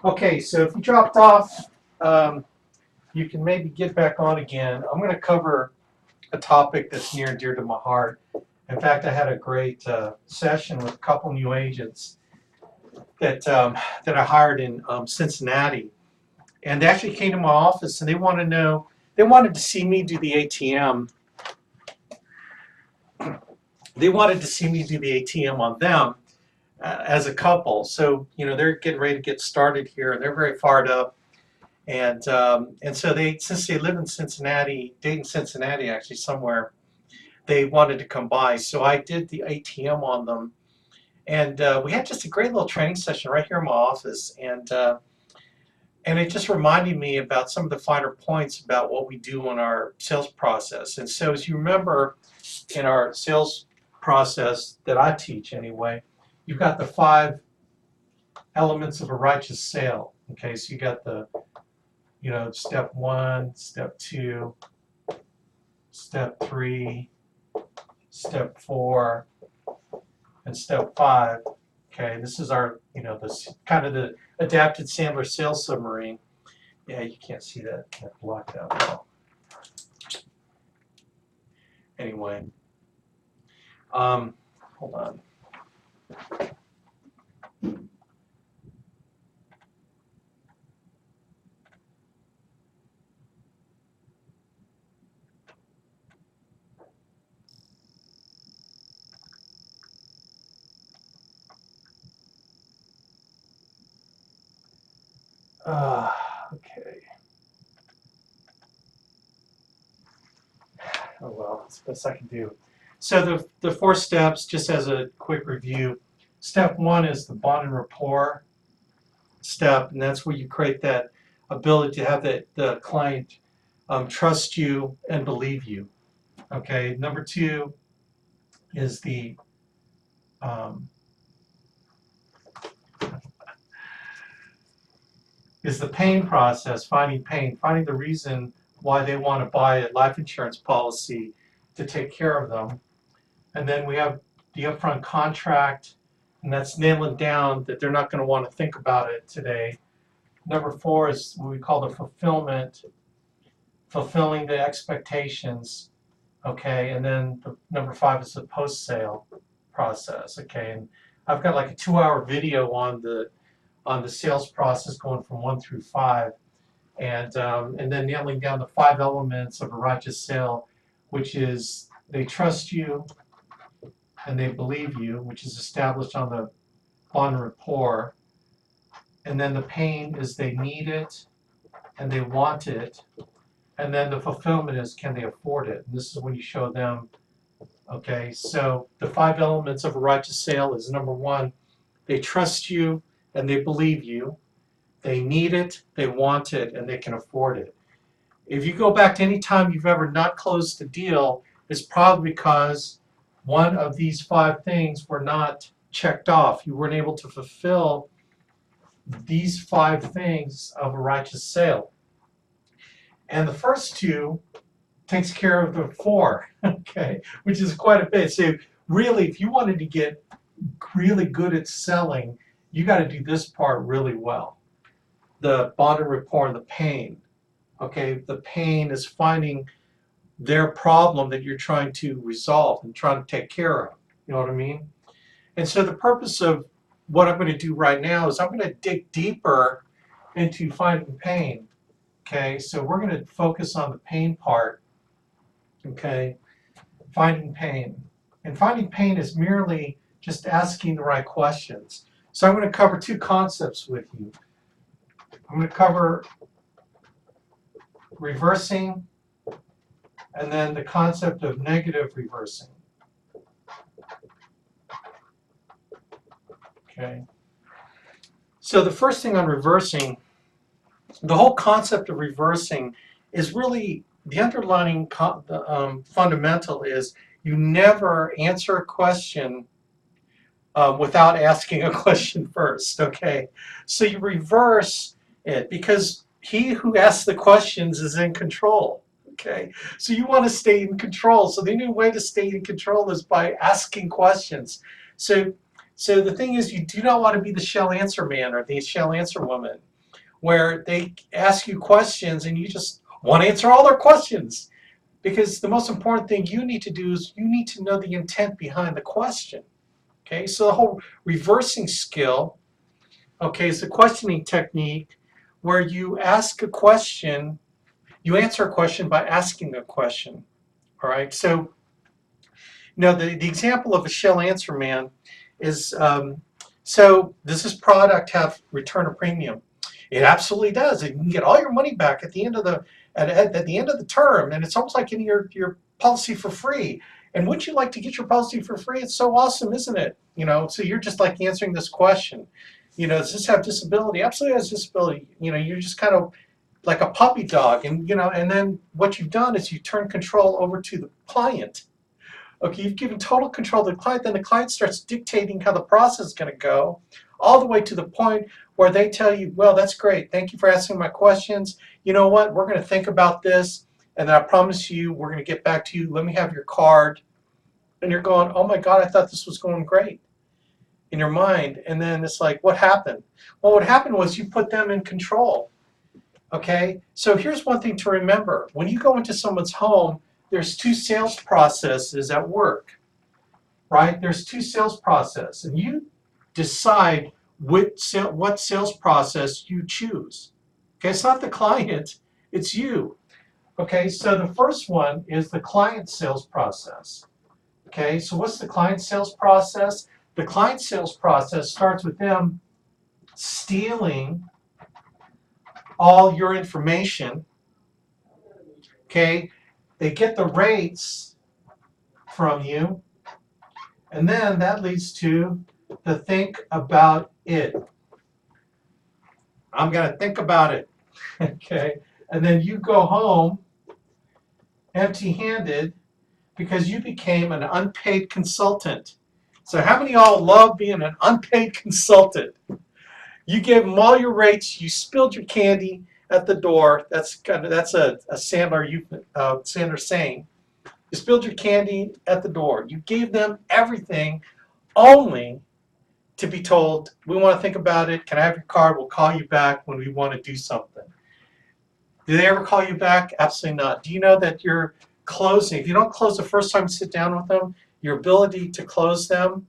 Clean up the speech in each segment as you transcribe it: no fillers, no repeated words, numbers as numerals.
Okay, so if you dropped off, you can maybe get back on again. I'm going to cover a topic that's near and dear to my heart. In fact, I had a great session with a couple new agents that I hired in Cincinnati, and they actually came to my office and they wanted to see me do the ATM. They wanted to see me do the ATM on them as a couple. So they're getting ready to get started here, and they're very fired up. And so since they live in Cincinnati, Dayton, Cincinnati, actually somewhere, they wanted to come by. So I did the ATM on them, and we had just a great little training session right here in my office, and it just reminded me about some of the finer points about what we do in our sales process. And so, as you remember, in our sales process that I teach anyway, you've got the 5 elements of a righteous sale. Okay, so you got the step 1, step 2, step 3, step 4, and step 5. Okay, this is our, this kind of the adapted Sandler sales submarine. Yeah, you can't see that blocked out well. Anyway, hold on. Okay. Oh well, that's the best I can do. So the 4 steps, just as a quick review. Step 1 is the bond and rapport step, and that's where you create that ability to have the client trust you and believe you. Okay. Number 2 is the pain process, finding pain, finding the reason why they want to buy a life insurance policy to take care of them. And then we have the upfront contract, and that's nailing down that they're not going to want to think about it today. Number 4 is what we call the fulfillment, fulfilling the expectations. Okay, and then number 5 is the post-sale process. Okay, and I've got like a 2-hour video on the sales process going from 1 through 5, and then nailing down the 5 elements of a righteous sale, which is they trust you and they believe you, which is established on the bond rapport. And then the pain is they need it and they want it. And then the fulfillment is, can they afford it? And this is when you show them, okay, so the 5 elements of a righteous sale is number 1, they trust you and they believe you. They need it, they want it, and they can afford it. If you go back to any time you've ever not closed a deal, it's probably because one of these 5 things were not checked off. You weren't able to fulfill these 5 things of a righteous sale. And the first 2 takes care of the 4, okay, which is quite a bit. So really, if you wanted to get really good at selling, you got to do this part really well. The bond and rapport, the pain. Okay, the pain is finding their problem that you're trying to resolve and trying to take care of. You know what I mean? And so the purpose of what I'm going to do right now is I'm going to dig deeper into finding pain. Okay, so we're going to focus on the pain part. Okay, finding pain. And finding pain is merely just asking the right questions. So I'm going to cover 2 concepts with you. I'm going to cover reversing and then the concept of negative reversing. Okay. So the first thing on reversing, the whole concept of reversing is really the underlying fundamental is you never answer a question without asking a question first. Okay. So you reverse it because he who asks the questions is in control. Okay, so you want to stay in control. So the only way to stay in control is by asking questions. So the thing is, you do not want to be the shall answer man or the shall answer woman. where they ask you questions and you just want to answer all their questions. Because the most important thing you need to do is you need to know the intent behind the question. Okay, so the whole reversing skill, okay, is the questioning technique where you ask a question, you answer a question by asking a question. All right, so the example of a shell answer man is so does this product have return of premium? It absolutely does. You can get all your money back at the end of the at the end of the term, and it's almost like getting your policy for free. And wouldn't you like to get your policy for free? It's so awesome, isn't it? So you're just like answering this question. Does this have disability? Absolutely has disability. You're just kind of like a puppy dog, and then what you've done is you turn control over to the client. Okay, you've given total control to the client, then the client starts dictating how the process is going to go, all the way to the point where they tell you, well, that's great. Thank you for asking my questions. You know what? We're going to think about this, and I promise you we're going to get back to you. Let me have your card. And you're going, oh my God, I thought this was going great in your mind. And then it's like, what happened? Well, what happened was you put them in control. Okay, so here's one thing to remember. When you go into someone's home, there's two sales processes at work, right? There's two sales processes, and you decide what sales process you choose. Okay, it's not the client, it's you. Okay, so the first one is the client sales process. Okay, so what's the client sales process? The client sales process starts with them stealing all your information. Okay, they get the rates from you, and then that leads to the think about it. I'm going to think about it. Okay, and then you go home empty-handed because you became an unpaid consultant. So how many of y'all love being an unpaid consultant? You gave them all your rates, you spilled your candy at the door. That's a Sandler saying. You spilled your candy at the door. You gave them everything only to be told, we want to think about it. Can I have your card? We'll call you back when we want to do something. Do they ever call you back? Absolutely not. Do you know that you're closing? If you don't close the first time you sit down with them, your ability to close them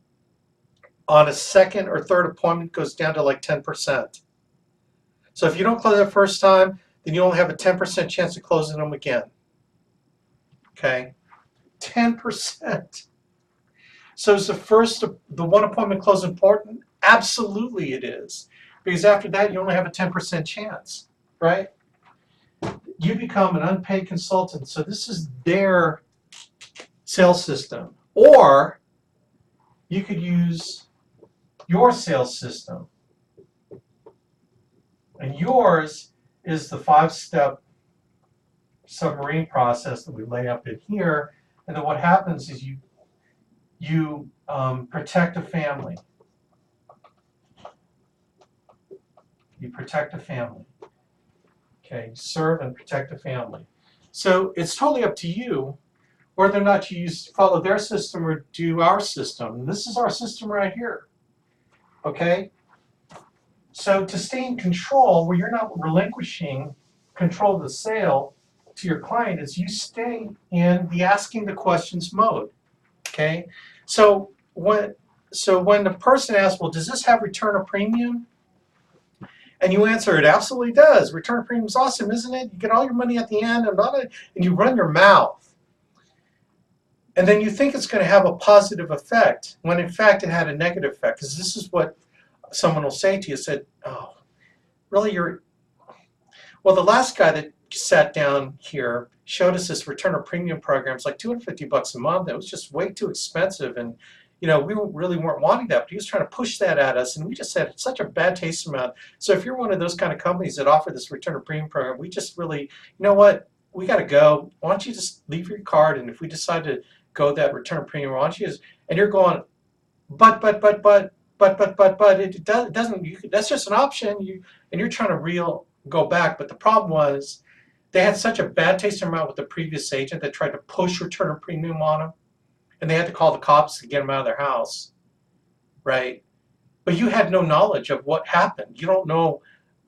on a second or third appointment goes down to like 10%. So if you don't close the first time, then you only have a 10% chance of closing them again. Okay? 10%. So is the one appointment close important? Absolutely it is. Because after that, you only have a 10% chance, right? You become an unpaid consultant. So this is their sales system. Or you could use your sales system. And yours is the 5-step submarine process that we lay up in here. And then what happens is you protect a family. You protect a family. Okay, serve and protect a family. So it's totally up to you whether or not you follow their system or do our system. And this is our system right here. Okay? So to stay in control, where you're not relinquishing control of the sale to your client, is you stay in the asking the questions mode. Okay? So when the person asks, well, does this have return of premium? And you answer, it absolutely does. Return of premium is awesome, isn't it? You get all your money at the end, and you run your mouth. And then you think it's going to have a positive effect, when in fact it had a negative effect. Because this is what someone will say to you, said, oh, really, well, the last guy that sat down here showed us this return of premium program. It's like $250 a month. It was just way too expensive. And we really weren't wanting that, but he was trying to push that at us, and we just had such a bad taste in our mouth. So if you're one of those kind of companies that offer this return of premium program, we just really, you know what, we got to go. Why don't you just leave your card, and if we decide to go that return of premium, why don't you just, and you're going, but it doesn't, that's just an option, and you're trying to go back. But the problem was they had such a bad taste in their mouth with the previous agent that tried to push return of premium on them. And they had to call the cops to get them out of their house, right? But you had no knowledge of what happened. You don't know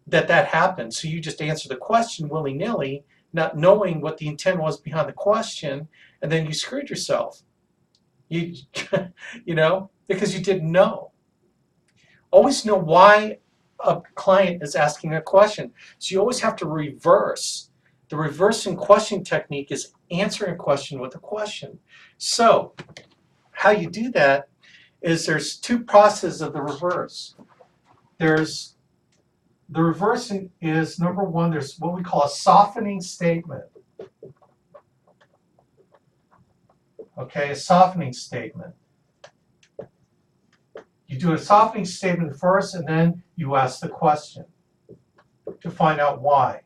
that happened. So you just answer the question willy-nilly, not knowing what the intent was behind the question, and then you screwed yourself. You, because you didn't know. Always know why a client is asking a question. So you always have to reverse. The reversing question technique is answering a question with a question. So how you do that is there's two processes of the reverse. There's the reversing is number one, there's what we call a softening statement. Okay, a softening statement. You do a softening statement first, and then you ask the question to find out why.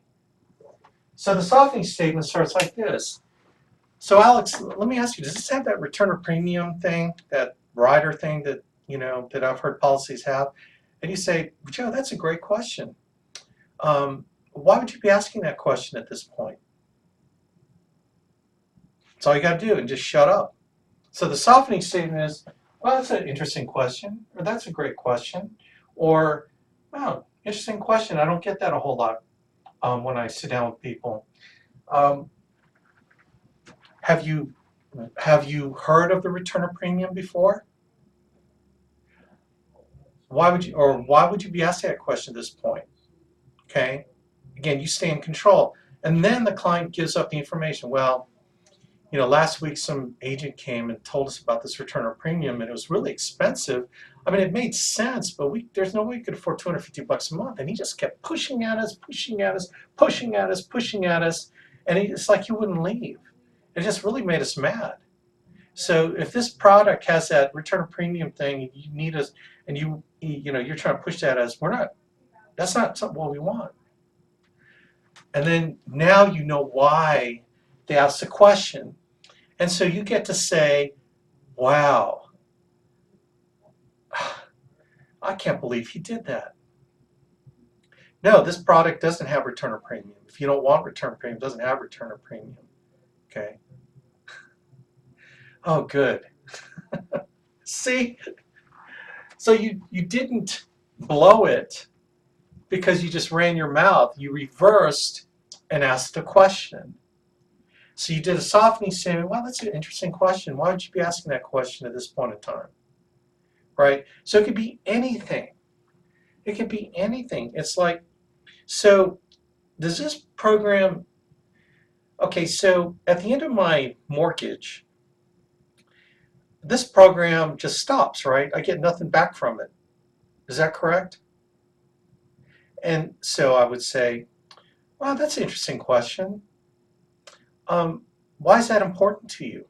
So the softening statement starts like this. So Alex, let me ask you, does this have that return of premium thing, that rider thing that, that I've heard policies have? And you say, Joe, that's a great question. Why would you be asking that question at this point? That's all you got to do, and just shut up. So the softening statement is, well, that's an interesting question, or that's a great question, or, wow, interesting question. I don't get that a whole lot when I sit down with people. Have you heard of the return of premium before? Why would you be asking that question at this point? Okay, again, you stay in control, and then the client gives up the information. Well, last week some agent came and told us about this return of premium, and it was really expensive. I mean, it made sense, but there's no way we could afford $250 a month. And he just kept pushing at us, pushing at us, pushing at us, pushing at us, and it's like he wouldn't leave. It just really made us mad. So if this product has that return of premium thing, you need us, and you're trying to push that at us, that's not something what we want. And then now you know why they asked the question. And so you get to say, wow, I can't believe he did that. No, this product doesn't have return of premium. If you don't want return of premium, it doesn't have return of premium. Okay. Oh, good. See? So you didn't blow it because you just ran your mouth. You reversed and asked a question. So you did a softening statement. Well, that's an interesting question. Why would you be asking that question at this point in time? Right? So it could be anything. It could be anything. It's like, so does this program, okay, so at the end of my mortgage, this program just stops, right? I get nothing back from it. Is that correct? And so I would say, well, that's an interesting question. Why is that important to you?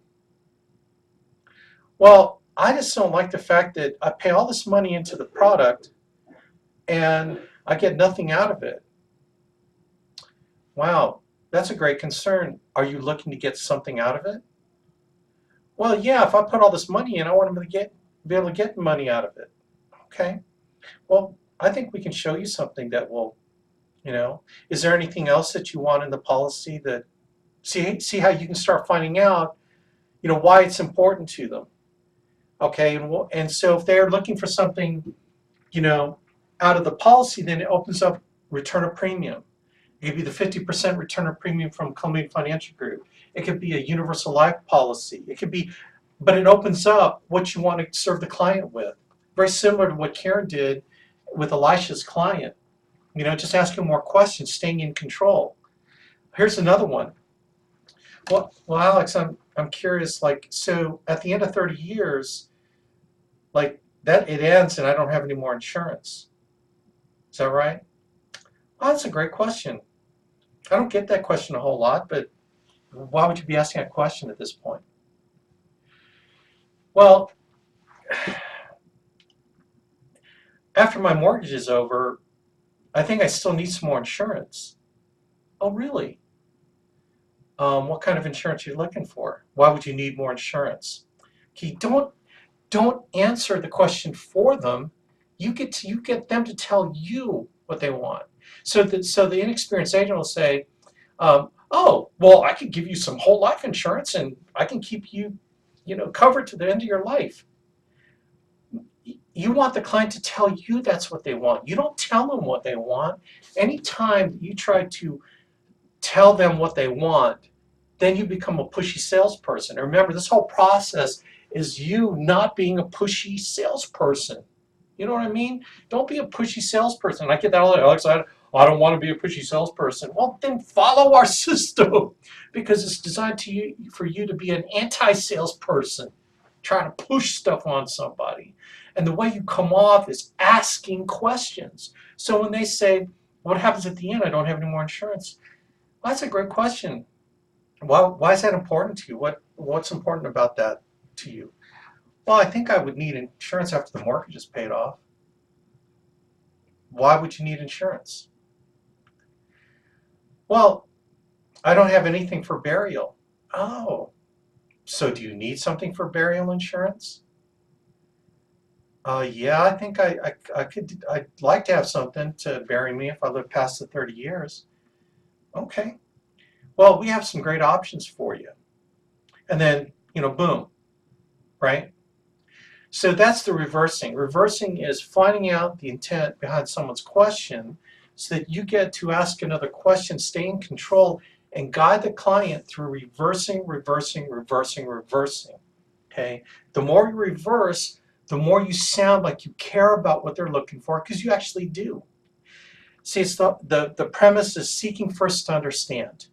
Well, I just don't like the fact that I pay all this money into the product and I get nothing out of it. Wow, that's a great concern. Are you looking to get something out of it? Well, yeah, if I put all this money in, I want to be able to get money out of it. Okay. Well, I think we can show you something that will, is there anything else that you want in the policy that, see how you can start finding out, why it's important to them. Okay, and so if they're looking for something, out of the policy, then it opens up return of premium. It could be the 50% return of premium from Columbia Financial Group. It could be a universal life policy. It could be, but it opens up what you want to serve the client with. Very similar to what Karen did with Elisha's client. Just asking more questions, staying in control. Here's another one. Well, Alex, I'm curious. Like, so at the end of 30 years, like that, it ends, and I don't have any more insurance. Is that right? Well, that's a great question. I don't get that question a whole lot, but why would you be asking that question at this point? Well, after my mortgage is over, I think I still need some more insurance. Oh, really? What kind of insurance are you looking for? Why would you need more insurance? Okay, don't answer the question for them. You get them to tell you what they want. So the inexperienced agent will say, oh, well, I could give you some whole life insurance and I can keep you, covered to the end of your life. you want the client to tell you that's what they want. You don't tell them what they want. Anytime you try to tell them what they want, then you become a pushy salesperson. And remember, this whole process is you not being a pushy salesperson. You know what I mean? Don't be a pushy salesperson. I get that all the time. Alex, I don't want to be a pushy salesperson. Well, then follow our system because it's designed for you to be an anti-salesperson, trying to push stuff on somebody. And the way you come off is asking questions. So when they say, what happens at the end? I don't have any more insurance. Well, that's a great question. Why is that important to you? What's important about that to you? Well, I think I would need insurance after the mortgage is paid off. Why would you need insurance? Well, I don't have anything for burial. Oh, so do you need something for burial insurance? Yeah, I think I'd like to have something to bury me if I live past the 30 years. Okay. Well, we have some great options for you. And then, boom, right? So that's the reversing. Reversing is finding out the intent behind someone's question so that you get to ask another question, stay in control, and guide the client through reversing, reversing, reversing, reversing. Okay? The more you reverse, the more you sound like you care about what they're looking for, because you actually do. See, it's the premise is seeking first to understand.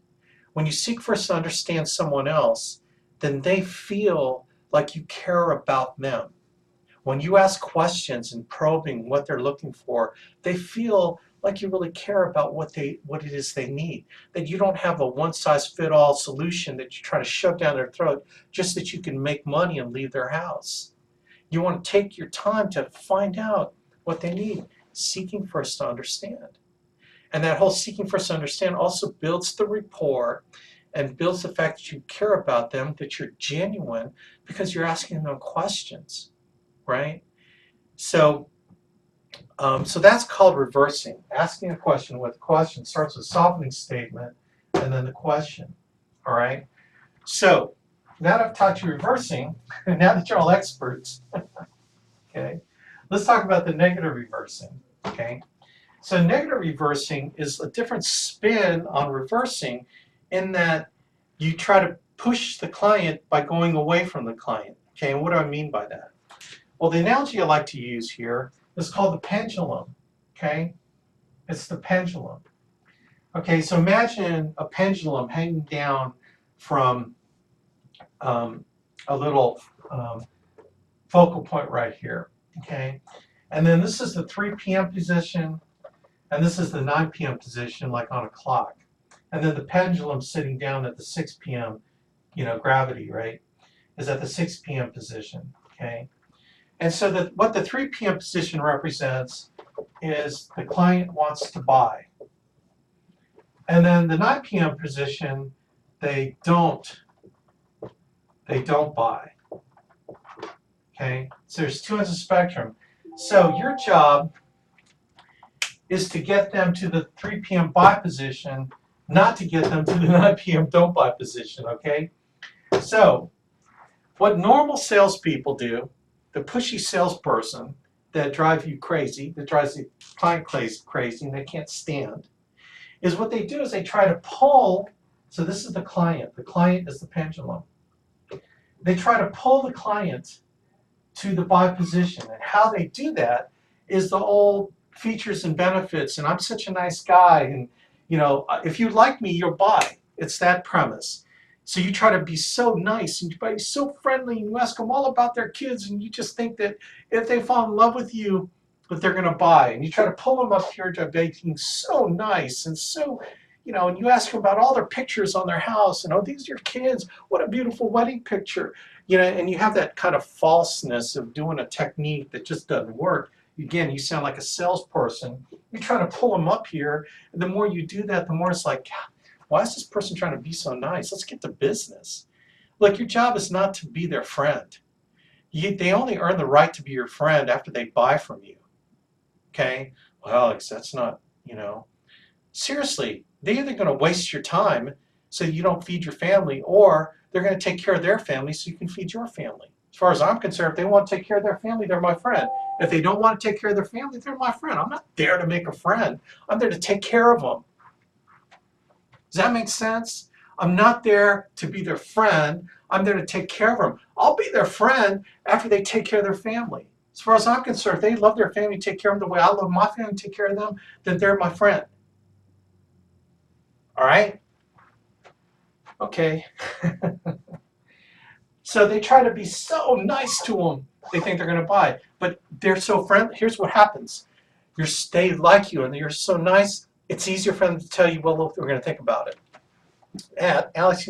When you seek first to understand someone else, then they feel like you care about them. When you ask questions and probing what they're looking for, they feel like you really care about what it is they need. That you don't have a one-size-fits-all solution that you try to shove down their throat just that you can make money and leave their house. You want to take your time to find out what they need, seeking first to understand. And that whole seeking first to understand also builds the rapport and builds the fact that you care about them, that you're genuine because you're asking them questions. Right? So that's called reversing. Asking a question with a question starts with a softening statement and then the question. All right? So now that I've taught you reversing, now that you're all experts, okay, let's talk about the negative reversing. Okay? So negative reversing is a different spin on reversing in that you try to push the client by going away from the client. Okay, and what do I mean by that? Well, the analogy I like to use here is called the pendulum, okay? It's the pendulum. Okay, so imagine a pendulum hanging down from a little focal point right here, okay? And then this is the 3 p.m. position, and this is the 9 p.m. position, like on a clock. And then the pendulum sitting down at the 6 p.m., gravity, right, is at the 6 p.m. position, okay? And so what the 3 p.m. position represents is the client wants to buy. And then the 9 p.m. position, they don't buy. Okay? So there's two ends of the spectrum. So your job is to get them to the 3 p.m. buy position, not to get them to the 9 p.m. don't buy position, okay? So what normal salespeople do, the pushy salesperson that drives you crazy, that drives the client crazy and they can't stand, is what they do is they try to pull, so this is the client is the pendulum. They try to pull the client to the buy position, and how they do that is the old features and benefits, and I'm such a nice guy, and if you like me, you'll buy. It's that premise. So you try to be so nice and be so friendly, and you ask them all about their kids, and you just think that if they fall in love with you, that they're going to buy. And you try to pull them up here to being so nice and so, and you ask them about all their pictures on their house, and oh, these are your kids. What a beautiful wedding picture. And you have that kind of falseness of doing a technique that just doesn't work. Again, you sound like a salesperson. You're trying to pull them up here, and the more you do that, the more it's like, why is this person trying to be so nice? Let's get to business. Look, your job is not to be their friend. They only earn the right to be your friend after they buy from you. Okay? Well, Alex, that's not, Seriously, they're either going to waste your time so you don't feed your family, or they're going to take care of their family so you can feed your family. As far as I'm concerned, if they want to take care of their family, they're my friend. If they don't want to take care of their family, they're my friend. I'm not there to make a friend. I'm there to take care of them. Does that make sense? I'm not there to be their friend. I'm there to take care of them. I'll be their friend after they take care of their family. As far as I'm concerned, if they love their family, take care of them the way I love my family, take care of them, then they're my friend. All right? Okay. So they try to be so nice to them. They think they're going to buy. But they're so friendly. Here's what happens. They like you and you're so nice, it's easier for them to tell you, well, look, we're going to think about it. And Alex,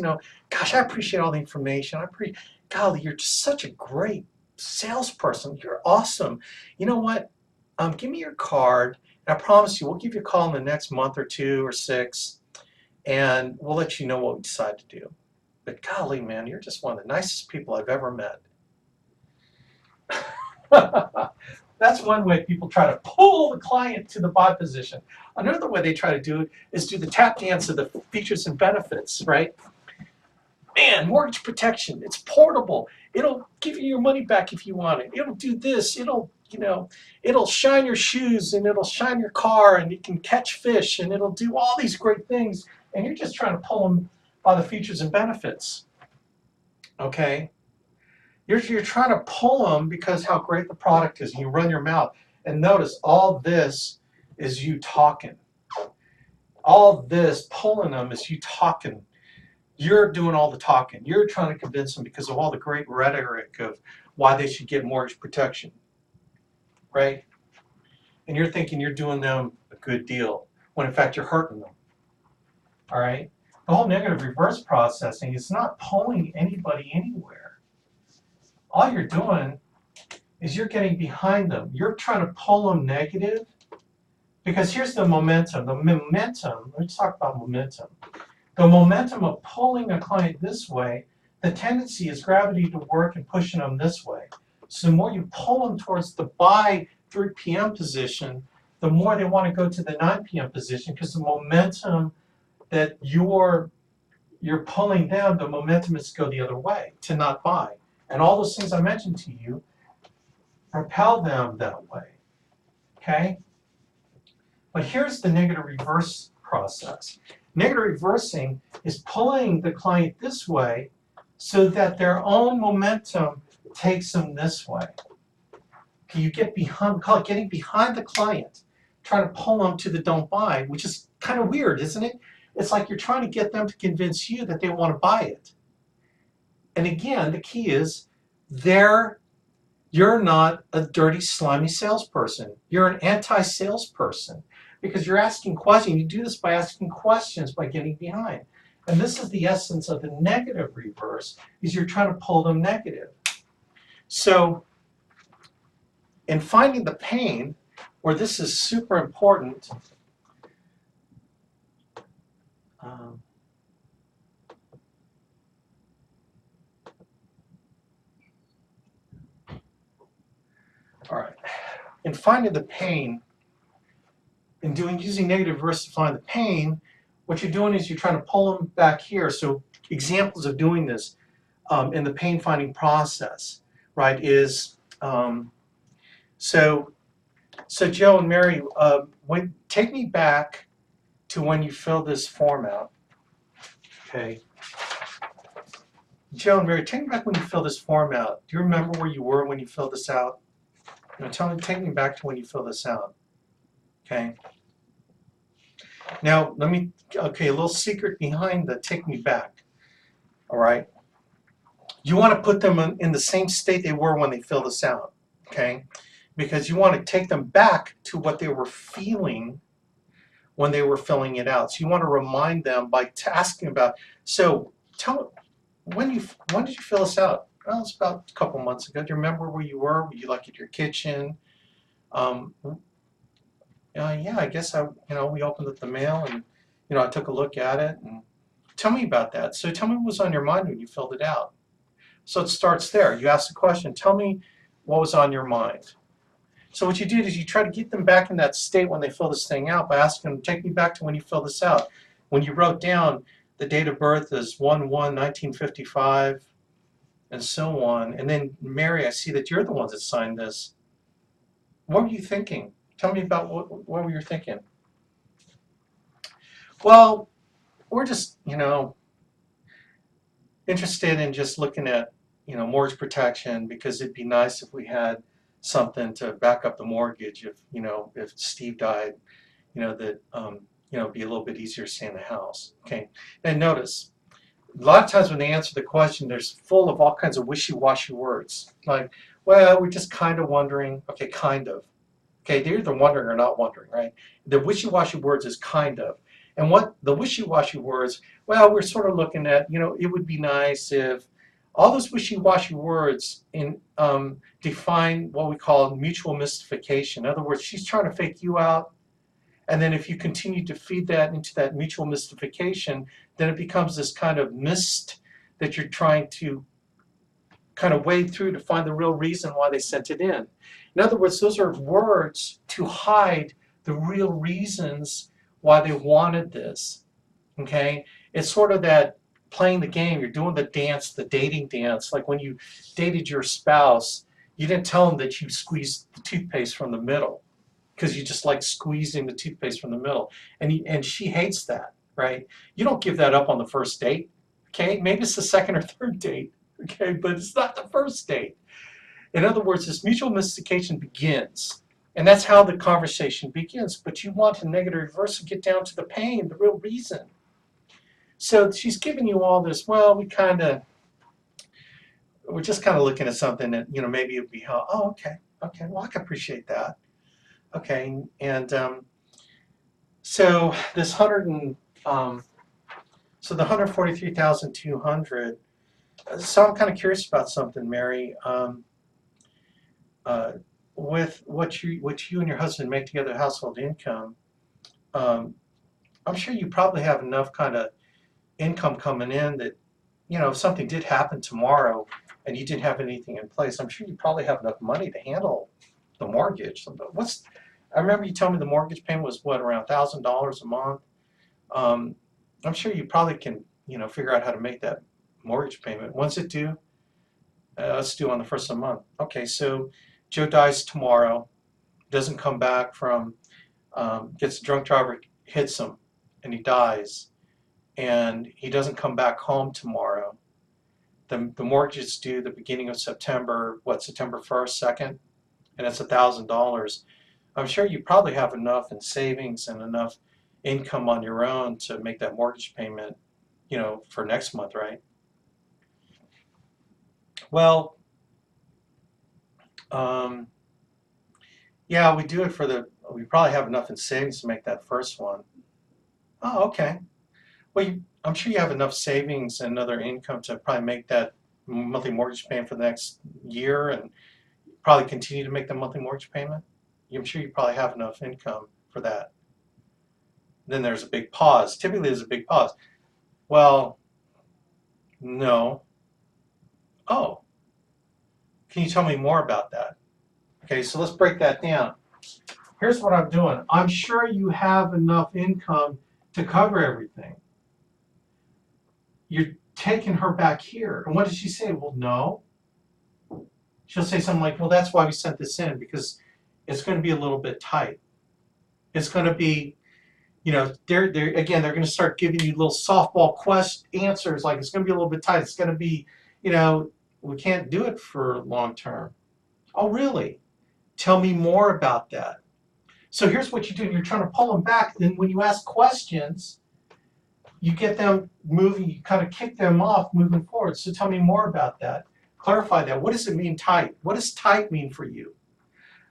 gosh, I appreciate all the information. Golly, you're just such a great salesperson. You're awesome. You know what? Give me your card. And I promise you, we'll give you a call in the next month or 2 or 6, and we'll let you know what we decide to do. But golly, man, you're just one of the nicest people I've ever met. That's one way people try to pull the client to the buy position. Another way they try to do it is do the tap dance of the features and benefits, right? Man, mortgage protection, it's portable. It'll give you your money back if you want it. It'll do this. It'll shine your shoes and it'll shine your car and it can catch fish and it'll do all these great things. And you're just trying to pull them by the features and benefits. Okay? You're trying to pull them because how great the product is. And you run your mouth. And notice all this is you talking. All this pulling them is you talking. You're doing all the talking. You're trying to convince them because of all the great rhetoric of why they should get mortgage protection. Right? And you're thinking you're doing them a good deal when in fact you're hurting them. All right? The whole negative reverse processing is not pulling anybody anywhere. All you're doing is you're getting behind them. You're trying to pull them negative because here's the momentum. The momentum, let's talk about momentum. The momentum of pulling a client this way, the tendency is gravity to work and pushing them this way. So the more you pull them towards the buy 3 p.m. position, the more they want to go to the 9 p.m. position because the momentum that you're pulling down, the momentum is to go the other way, to not buy. And all those things I mentioned to you propel them that way. Okay? But here's the negative reverse process. Negative reversing is pulling the client this way so that their own momentum takes them this way. Okay, you get behind, call it getting behind the client, trying to pull them to the don't buy, which is kind of weird, isn't it? It's like you're trying to get them to convince you that they want to buy it. And again, the key is you're not a dirty, slimy salesperson. You're an anti-salesperson because you're asking questions. You do this by asking questions, by getting behind. And this is the essence of the negative reverse, is you're trying to pull them negative. So in finding the pain, where this is super important, all right. In finding the pain, using negative reverse to find the pain, what you're doing is you're trying to pull them back here. So examples of doing this in the pain finding process, right, is so Joe and Mary, take me back to when you filled this form out. Okay. Joe and Mary, take me back when you filled this form out. Do you remember where you were when you filled this out? Take me back to when you filled this out. Okay. Now, a little secret behind the take me back. All right. You want to put them in the same state they were when they filled this out. Okay. Because you want to take them back to what they were feeling when they were filling it out. So you want to remind them by asking about, so tell when did you fill this out? Well, it's about a couple months ago. Do you remember where you were? Were you like at your kitchen? Yeah, I guess we opened up the mail and I took a look at it, and tell me about that. So tell me what was on your mind when you filled it out. So it starts there. You ask the question, tell me what was on your mind. So what you did is you try to get them back in that state when they fill this thing out by asking them, take me back to when you filled this out. When you wrote down the date of birth is 1/1/1955, and so on. And then Mary, I see that you're the ones that signed this. What were you thinking? Tell me about what were you thinking? Well, we're just, interested in just looking at, mortgage protection, because it'd be nice if we had something to back up the mortgage if Steve died, that, it'd be a little bit easier to stay in the house. Okay. And notice, a lot of times when they answer the question, they're full of all kinds of wishy-washy words. Like, well, we're just kind of wondering. Okay, kind of. Okay, they're either wondering or not wondering, right? The wishy-washy words is kind of. And what the wishy-washy words, well, we're sort of looking at, it would be nice if all those wishy-washy words define what we call mutual mystification. In other words, she's trying to fake you out. And then if you continue to feed that into that mutual mystification, then it becomes this kind of mist that you're trying to kind of wade through to find the real reason why they sent it in. In other words, those are words to hide the real reasons why they wanted this. Okay? It's sort of that playing the game. You're doing the dance, the dating dance. Like when you dated your spouse, you didn't tell them that you squeezed the toothpaste from the middle, because you just like squeezing the toothpaste from the middle. And she hates that, right? You don't give that up on the first date. Okay? Maybe it's the second or third date. Okay? But it's not the first date. In other words, this mutual mystification begins. And that's how the conversation begins. But you want to negative reverse and get down to the pain, the real reason. So she's giving you all this, well, we're just kind of looking at something that, maybe it would be, oh, okay, well, I can appreciate that. Okay, and so this the 143,200. So I'm kind of curious about something, Mary. With what you and your husband make together household income, I'm sure you probably have enough kind of income coming in that, if something did happen tomorrow and you didn't have anything in place, I'm sure you probably have enough money to handle the mortgage. I remember you telling me the mortgage payment was what, around $1,000 a month. I'm sure you probably can, figure out how to make that mortgage payment. When's it due? It's due on the first of the month. Okay, so Joe dies tomorrow, doesn't come back from, gets a drunk driver, hits him, and he dies, and he doesn't come back home tomorrow. The mortgage is due the beginning of September, September 1st, 2nd, and it's $1,000. I'm sure you probably have enough in savings and enough income on your own to make that mortgage payment, for next month, right? Well, yeah, we do it we probably have enough in savings to make that first one. Oh, okay. Well, I'm sure you have enough savings and other income to probably make that monthly mortgage payment for the next year, and probably continue to make the monthly mortgage payment. I'm sure you probably have enough income for that. Then there's a big pause. Typically, there's a big pause. Well, no. Oh, can you tell me more about that? Okay, so let's break that down. Here's what I'm doing. I'm sure you have enough income to cover everything. You're taking her back here. And what does she say? Well, no. She'll say something like, well, that's why we sent this in, because it's going to be a little bit tight. It's going to be, they're going to start giving you little softball answers, like it's going to be a little bit tight. It's going to be, we can't do it for long term. Oh, really? Tell me more about that. So here's what you do. You're trying to pull them back. Then when you ask questions, you get them moving. You kind of kick them off moving forward. So tell me more about that. Clarify that. What does it mean, tight? What does tight mean for you?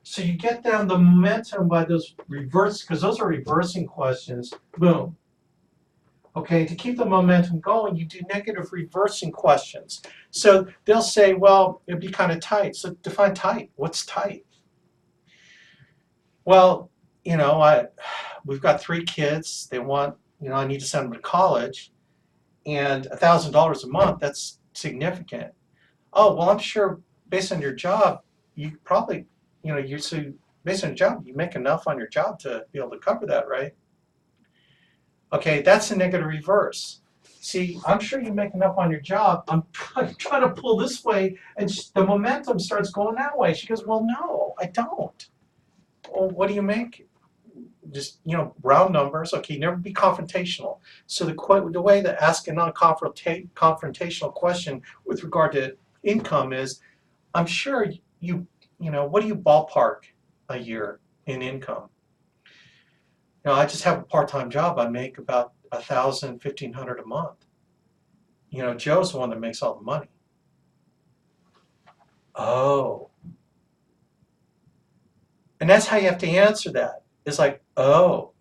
So you get them the momentum by those reverse, because those are reversing questions. Boom. Okay, to keep the momentum going, you do negative reversing questions. So they'll say, well, it'd be kind of tight. So define tight. What's tight? Well, we've got 3 kids. They want, I need to send them to college, and $1,000 a month, that's significant. Oh, well, I'm sure based on your job, you probably, based on your job, you make enough on your job to be able to cover that, right? Okay, that's a negative reverse. See, I'm sure you make enough on your job. I'm trying to pull this way, and the momentum starts going that way. She goes, well, no, I don't. Well, what do you make? Just, round numbers. Okay, never be confrontational. So the way to ask a non-confrontational question with regard to income is, I'm sure what do you ballpark a year in income? I just have a part-time job. I make about 1,000, 1,500 a month. Joe's the one that makes all the money. Oh. And that's how you have to answer that. It's like, oh.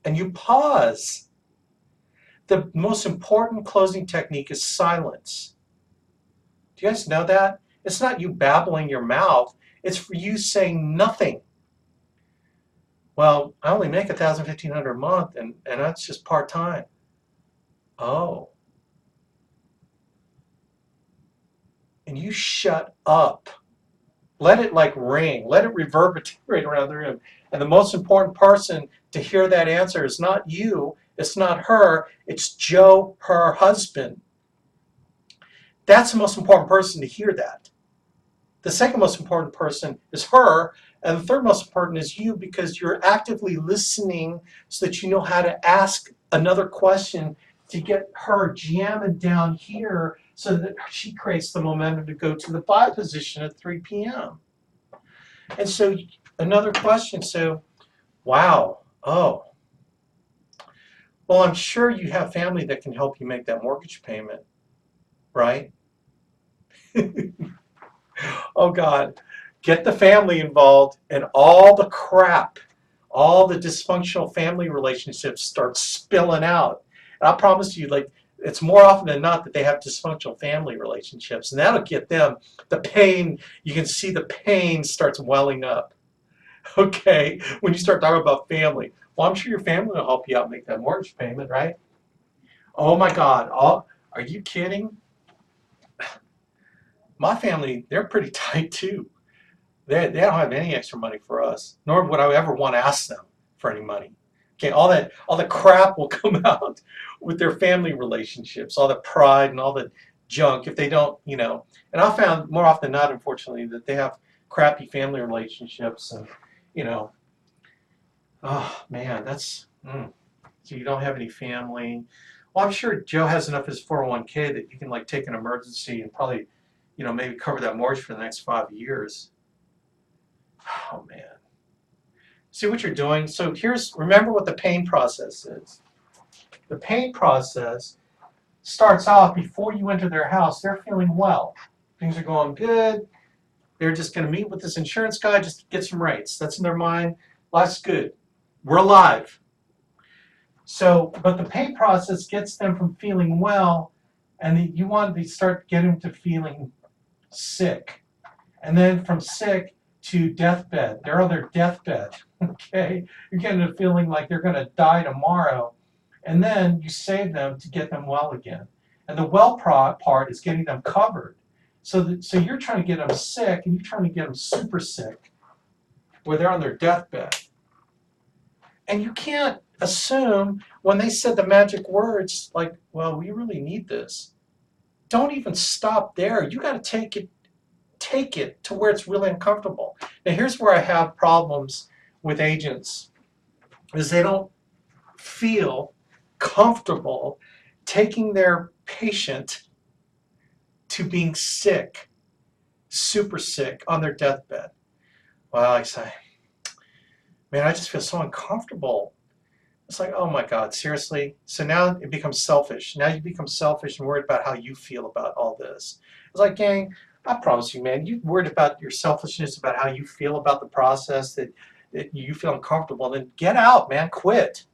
And you pause. The most important closing technique is silence. Do you guys know that? It's not you babbling your mouth. It's for you saying nothing. Well, I only make 1,000, 1,500 a month, and that's just part-time. Oh. And you shut up. Let it ring. Let it reverberate around the room. And the most important person to hear that answer is not you. It's not her. It's Joe, her husband. That's the most important person to hear that. The second most important person is her. And the third most important is you, because you're actively listening so that you know how to ask another question to get her jamming down here so that she creates the momentum to go to the buy position at 3 p.m. And so another question, so, wow, oh. Well, I'm sure you have family that can help you make that mortgage payment, right? Oh God, get the family involved and all the crap, all the dysfunctional family relationships start spilling out. And I promise you, it's more often than not that they have dysfunctional family relationships, and that'll get them the pain. You can see the pain starts welling up. Okay, when you start talking about family, well, I'm sure your family will help you out make that mortgage payment, right? Oh my God, are you kidding? My family, they're pretty tight too. They don't have any extra money for us, nor would I ever want to ask them for any money. Okay, all the crap will come out with their family relationships, all the pride and all the junk if they don't, And I found more often than not, unfortunately, that they have crappy family relationships, and oh man, so you don't have any family. Well, I'm sure Joe has enough of his 401k that you can take an emergency and probably, maybe cover that mortgage for the next 5 years. Oh man. See what you're doing? So remember what the pain process is. The pain process starts off before you enter their house. They're feeling well. Things are going good. They're just going to meet with this insurance guy just to get some rates. That's in their mind. Life's good. We're alive. So, but the pain process gets them from feeling well, and you want to start getting them to feeling sick. And then from sick to deathbed. They're on their deathbed. Okay? You're getting a feeling like they're going to die tomorrow. And then you save them to get them well again. And the well part is getting them covered. So you're trying to get them sick, and you're trying to get them super sick, where they're on their deathbed. And you can't assume when they said the magic words, well, we really need this. Don't even stop there. You got to take it to where it's really uncomfortable. Now, here's where I have problems with agents, is they don't feel comfortable taking their patient to being sick, super sick, on their deathbed. Well, I say, man, I just feel so uncomfortable. It's like, oh my God, seriously? So now it becomes selfish. Now you become selfish and worried about how you feel about all this. It's like, gang, I promise you, man, you worried about your selfishness, about how you feel about the process, that you feel uncomfortable, then get out, man, quit.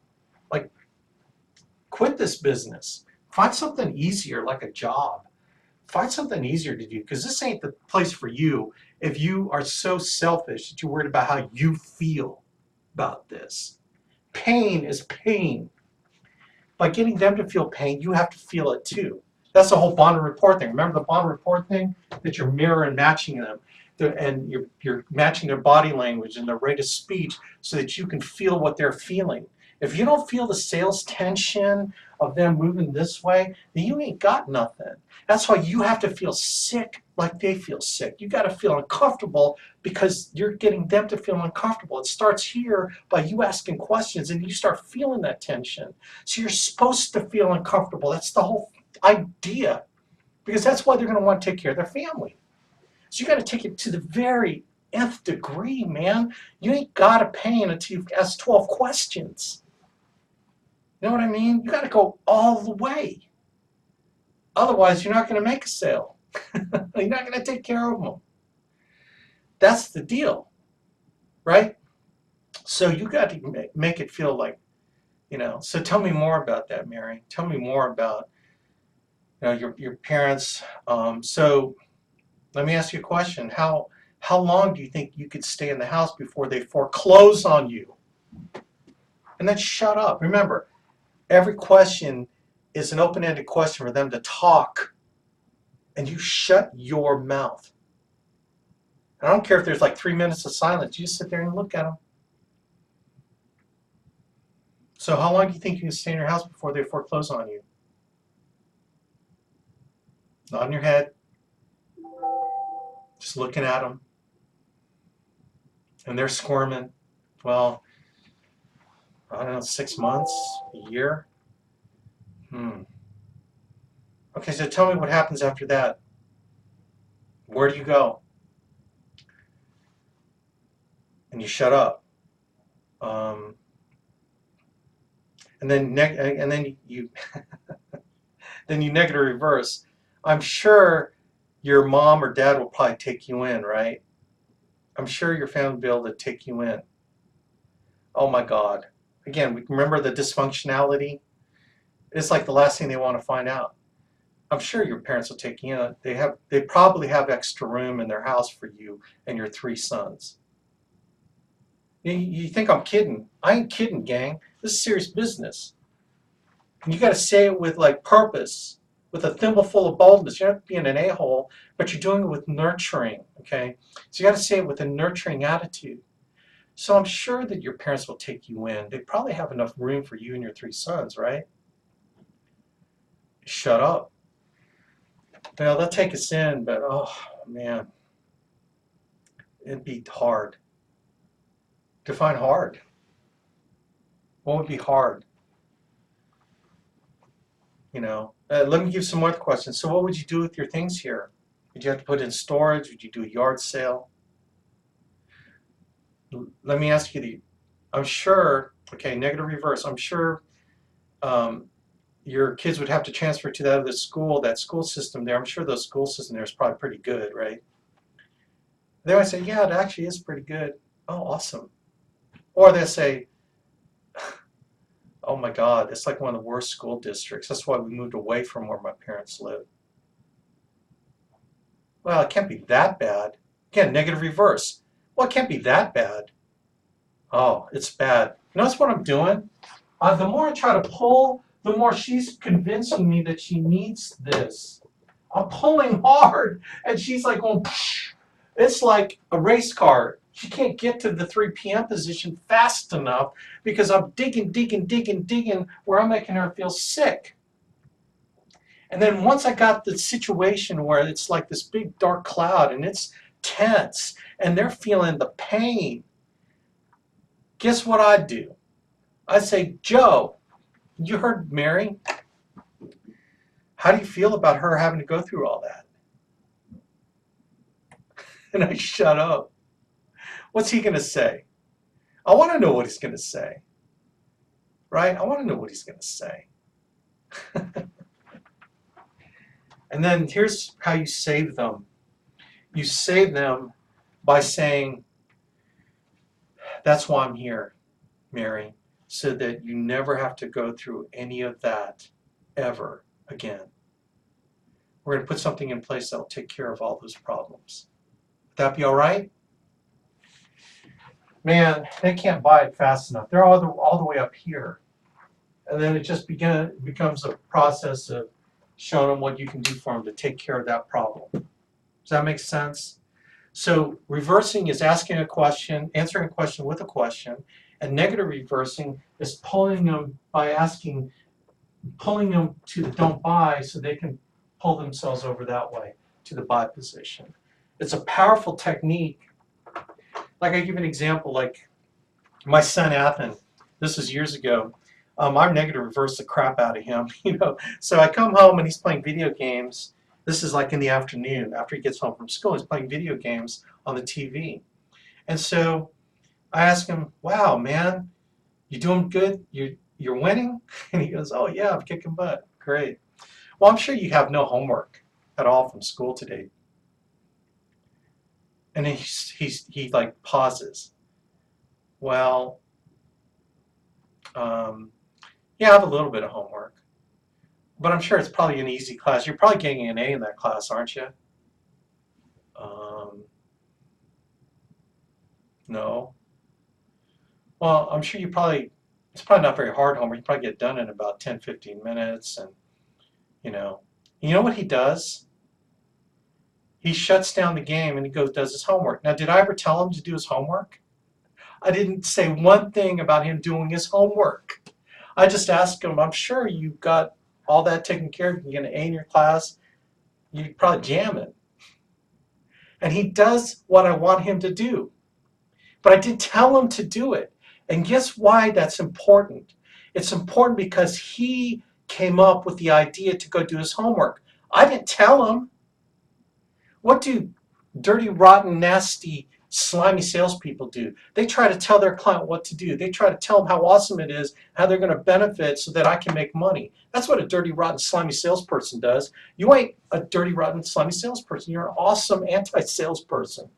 Quit this business. Find something easier, like a job. Find something easier to do, because this ain't the place for you if you are so selfish that you're worried about how you feel about this. Pain is pain. By getting them to feel pain, you have to feel it too. That's the whole bond and report thing. Remember the bond and report thing? That you're mirror and matching them. And you're matching their body language and their rate of speech so that you can feel what they're feeling. If you don't feel the sales tension of them moving this way, then you ain't got nothing. That's why you have to feel sick like they feel sick. You got to feel uncomfortable because you're getting them to feel uncomfortable. It starts here by you asking questions and you start feeling that tension. So you're supposed to feel uncomfortable. That's the whole idea, because that's why they're going to want to take care of their family. So you got to take it to the very nth degree, man. You ain't got to pay until you've asked 12 questions. You know what I mean? You got to go all the way. Otherwise, you're not going to make a sale. You're not going to take care of them. That's the deal, right? So you got to make it feel like, So tell me more about that, Mary. Tell me more about, your parents. So let me ask you a question. How long do you think you could stay in the house before they foreclose on you? And then shut up. Remember, every question is an open-ended question for them to talk, and you shut your mouth. I don't care if there's like 3 minutes of silence. You just sit there and look at them. So how long do you think you can stay in your house before they foreclose on you? Nodding your head, just looking at them, and they're squirming. Well, I don't know, 6 months, a year? Okay, so tell me what happens after that. Where do you go? And you shut up. And then you then you negative reverse. I'm sure your mom or dad will probably take you in, right? I'm sure your family will be able to take you in. Oh my God. Again, we remember the dysfunctionality. It's like the last thing they want to find out. I'm sure your parents will take you in. They probably have extra room in their house for you and your 3 sons. You think I'm kidding? I ain't kidding, gang. This is serious business. And you got to say it with like purpose, with a thimbleful of boldness. You're not being an a-hole, but you're doing it with nurturing. Okay, so you got to say it with a nurturing attitude. So I'm sure that your parents will take you in. They probably have enough room for you and your 3 sons, right? Shut up. Well, they'll take us in, but oh man, it'd be hard. Define hard. What would be hard? Let me give some more questions. So what would you do with your things here? Would you have to put it in storage? Would you do a yard sale? Let me ask you I'm sure, okay, negative reverse, I'm sure your kids would have to transfer to that school system there. I'm sure the school system there is probably pretty good, right? They might say, yeah, it actually is pretty good. Oh, awesome. Or they'll say, oh my God, it's like one of the worst school districts. That's why we moved away from where my parents live. Well, it can't be that bad. Again, negative reverse. Well, it can't be that bad. Oh, it's bad. Notice what I'm doing? The more I try to pull, the more she's convincing me that she needs this. I'm pulling hard, and she's like going, psh. It's like a race car. She can't get to the 3 p.m. position fast enough because I'm digging where I'm making her feel sick. And then once I got the situation where it's like this big dark cloud and it's tense and they're feeling the pain, guess what I'd do? I'd say, Joe, you heard Mary. How do you feel about her having to go through all that? And I shut up. What's he going to say? I want to know what he's going to say. Right? I want to know what he's going to say. And then here's how you save them. You save them by saying, that's why I'm here, Mary, so that you never have to go through any of that ever again. We're going to put something in place that will take care of all those problems. Would that be all right? Man, they can't buy it fast enough. They're all the way up here. And then it just becomes a process of showing them what you can do for them to take care of that problem. Does that make sense? So reversing is asking a question, answering a question with a question, And negative reversing is pulling them by pulling them to the don't buy so they can pull themselves over that way to the buy position. It's a powerful technique. Like I give an example, like my son Athan, this was years ago. I negative reversed the crap out of him, you know. So I come home and he's playing video games. This is like in the afternoon after he gets home from school. He's playing video games on the TV. And so I ask him, "Wow, man, you doing good? You're winning?" And he goes, "Oh yeah, I'm kicking butt. Great." Well, I'm sure you have no homework at all from school today. And then he like pauses. Well, yeah, I have a little bit of homework, but I'm sure it's probably an easy class. You're probably getting an A in that class, aren't you? No. Well, I'm sure it's probably not very hard homework. You probably get done in about 10, 15 minutes. And, you know what he does? He shuts down the game and he does his homework. Now, did I ever tell him to do his homework? I didn't say one thing about him doing his homework. I just asked him, I'm sure you've got all that taken care of. You get an A in your class. You probably jam it. And he does what I want him to do. But I did tell him to do it. And guess why that's important? It's important because he came up with the idea to go do his homework. I didn't tell him. What do dirty, rotten, nasty, slimy salespeople do? They try to tell their client what to do. They try to tell them how awesome it is, how they're going to benefit so that I can make money. That's what a dirty, rotten, slimy salesperson does. You ain't a dirty, rotten, slimy salesperson. You're an awesome anti-salesperson.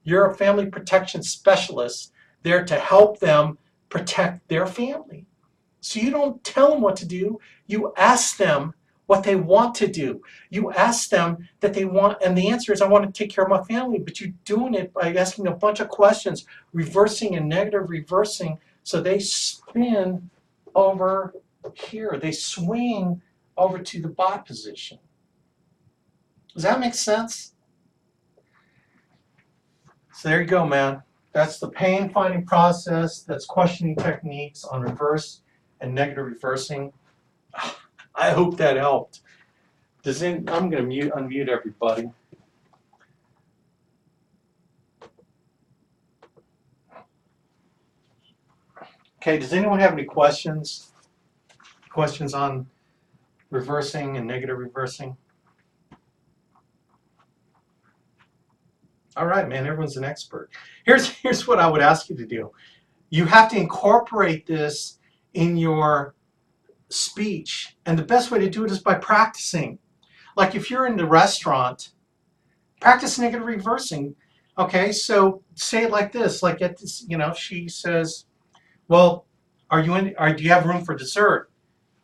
You're a family protection specialist there to help them protect their family. So you don't tell them what to do. You ask them what they want to do. You ask them that they want, and the answer is, I want to take care of my family, but you're doing it by asking a bunch of questions, reversing and negative reversing, so they spin over here. They swing over to the buy position. Does that make sense? So there you go, man. That's the pain finding process. That's questioning techniques on reverse and negative reversing. I hope that helped. I'm going to unmute everybody. Okay, does anyone have any questions? Questions on reversing and negative reversing? All right, man, everyone's an expert. Here's what I would ask you to do. You have to incorporate this in your speech, and the best way to do it is by practicing. Like if you're in the restaurant, practice negative reversing. Okay, so say it like this, like at this, she says, well, do you have room for dessert?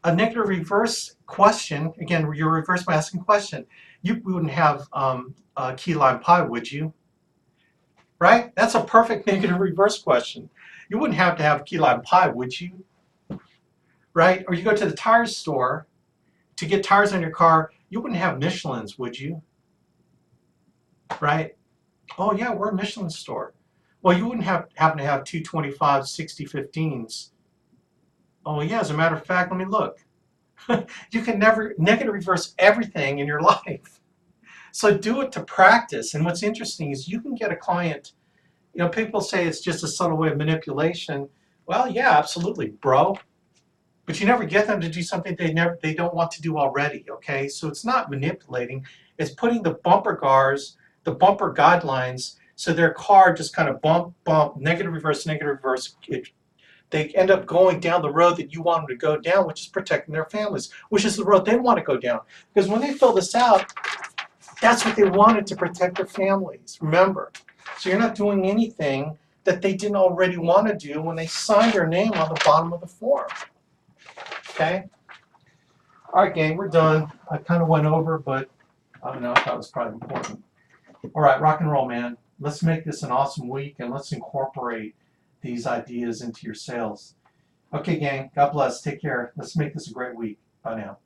A negative reverse question, again, you're reverse by asking a question. You wouldn't have key lime pie, would you? Right? That's a perfect negative reverse question. You wouldn't have to have key lime pie, would you? Right? Or you go to the tire store to get tires on your car, you wouldn't have Michelin's, would you? Right? Oh yeah, we're a Michelin store. Well, you wouldn't happen to have 225 60/15s. Oh yeah, as a matter of fact, let me look. You can never negative reverse everything in your life. So do it to practice. And what's interesting is you can get a client, people say it's just a subtle way of manipulation. Well, yeah, absolutely, bro. But you never get them to do something they don't want to do already, okay? So it's not manipulating. It's putting the bumper guidelines, so their car just kind of bump, negative reverse. They end up going down the road that you want them to go down, which is protecting their families, which is the road they want to go down. Because when they fill this out, that's what they wanted, to protect their families, remember. So you're not doing anything that they didn't already want to do when they signed their name on the bottom of the form. Okay? All right, gang, we're done. I kind of went over, but I don't know, I thought it was probably important. All right, rock and roll, man. Let's make this an awesome week, and let's incorporate these ideas into your sales. Okay, gang, God bless. Take care. Let's make this a great week. Bye now.